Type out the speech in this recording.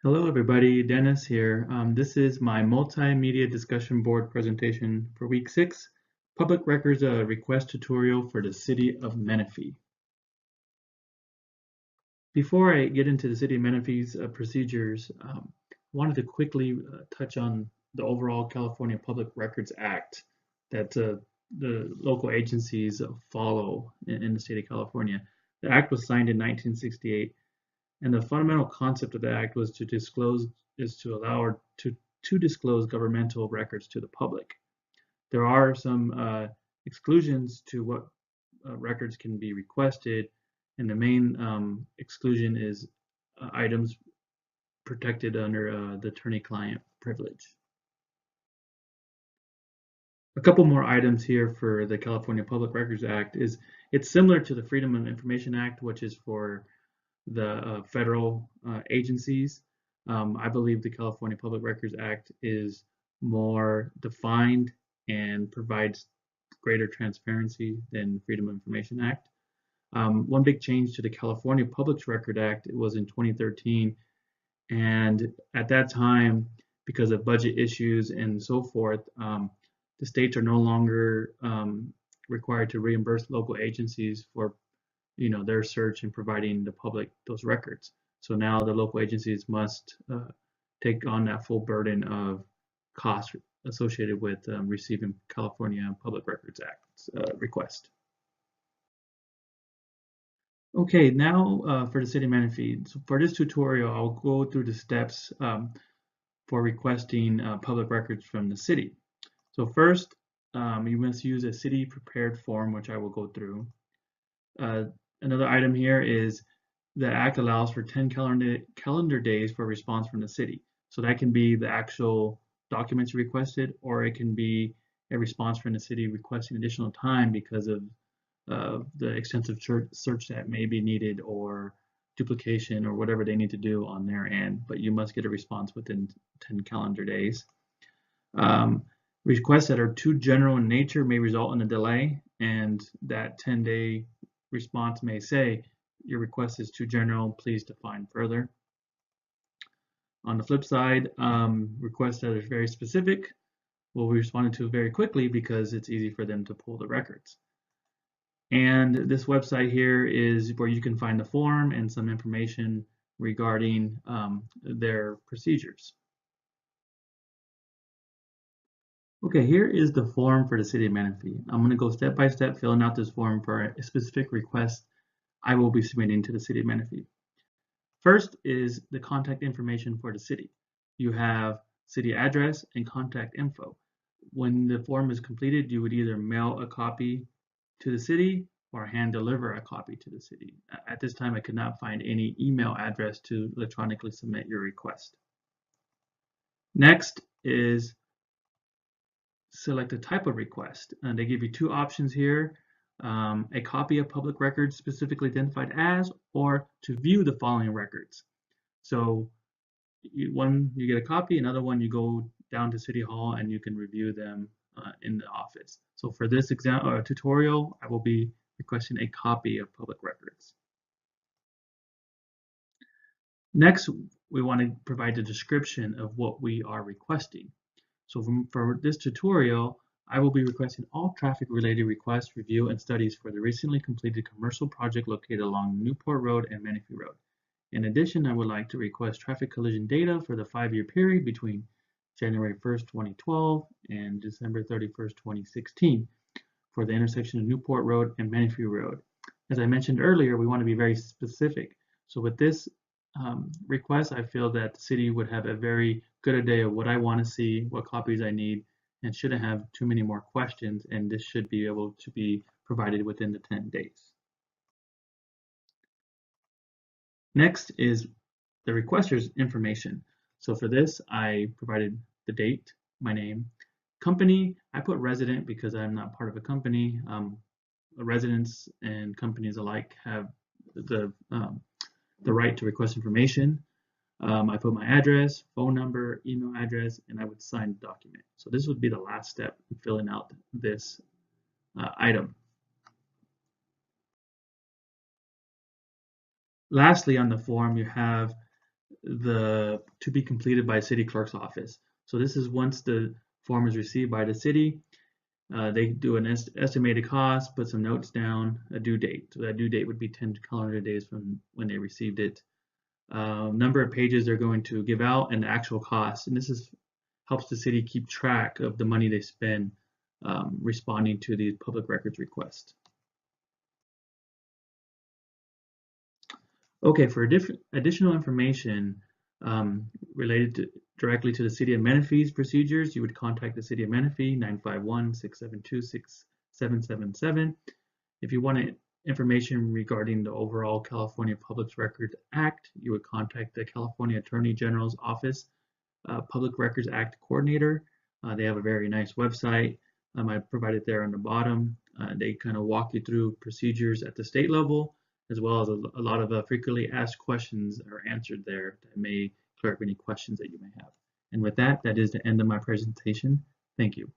Hello everybody, Dennis here. This is my multimedia discussion board presentation for week 6, Public Records Request Tutorial for the City of Menifee. Before I get into the City of Menifee's procedures, I wanted to quickly touch on the overall California Public Records Act that the local agencies follow in the state of California. The act was signed in 1968. And the fundamental concept of the act was to allow to disclose governmental records to the public. There are some exclusions to what records can be requested, and the main exclusion is items protected under the attorney-client privilege. A couple more items here for the California Public Records Act is it's similar to the Freedom of Information Act, which is for the federal agencies. I believe the California Public Records Act is more defined and provides greater transparency than the Freedom of Information Act. One big change to the California Public Records Act was in 2013, and at that time, because of budget issues and so forth, the states are no longer required to reimburse local agencies for their search and providing the public those records. So now the local agencies must take on that full burden of costs associated with receiving California Public Records Act request. Okay, now for the City of Menifee. So for this tutorial, I'll go through the steps for requesting public records from the city. So first, you must use a city prepared form, which I will go through. Another item here is the Act allows for 10 calendar days for response from the city. So that can be the actual documents requested, or it can be a response from the city requesting additional time because of the extensive search that may be needed or duplication or whatever they need to do on their end. But you must get a response within 10 calendar days. Requests that are too general in nature may result in a delay, and that 10-day response may say, your request is too general, please define further. On the flip side, requests that are very specific will be responded to very quickly because it's easy for them to pull the records. And this website here is where you can find the form and some information regarding their procedures. Okay, here is the form for the City of Menifee. I'm going to go step by step filling out this form for a specific request I will be submitting to the City of Menifee. First is the contact information for the city. You have city address and contact info. When the form is completed, you would either mail a copy to the city or hand deliver a copy to the city. At this time, I could not find any email address to electronically submit your request. Next is select a type of request. And they give you two options here. A copy of public records specifically identified as, or to view the following records. So one, you get a copy, another one, you go down to City Hall and you can review them in the office. So for this tutorial, I will be requesting a copy of public records. Next, we want to provide a description of what we are requesting. So for this tutorial, I will be requesting all traffic-related requests, review, and studies for the recently completed commercial project located along Newport Road and Menifee Road. In addition, I would like to request traffic collision data for the 5-year period between January 1st, 2012 and December 31st, 2016 for the intersection of Newport Road and Menifee Road. As I mentioned earlier, we want to be very specific. So with this request, I feel that the city would have a very good idea of what I want to see, what copies I need, and shouldn't have too many more questions, and this should be able to be provided within the 10 days. Next is the requester's information. So for this, I provided the date, my name, company. I put resident because I'm not part of a company. Residents and companies alike have the right to request information. I put my address, phone number, email address, and I would sign the document. So this would be the last step in filling out this item. Lastly, on the form, you have the to be completed by city clerk's office. So this is once the form is received by the city, they do an estimated cost, put some notes down, a due date. So that due date would be 10 calendar days from when they received it. Number of pages they're going to give out, and the actual cost. And this helps the city keep track of the money they spend responding to these public records requests. Okay, for additional information related directly to the City of Menifee's procedures, you would contact the City of Menifee, 951-672-6777. If you want information regarding the overall California Public Records Act, you would contact the California Attorney General's Office Public Records Act Coordinator. They have a very nice website. I provided there on the bottom. They kind of walk you through procedures at the state level, as well as a lot of frequently asked questions are answered there that may clear up any questions that you may have. And with that, that is the end of my presentation. Thank you.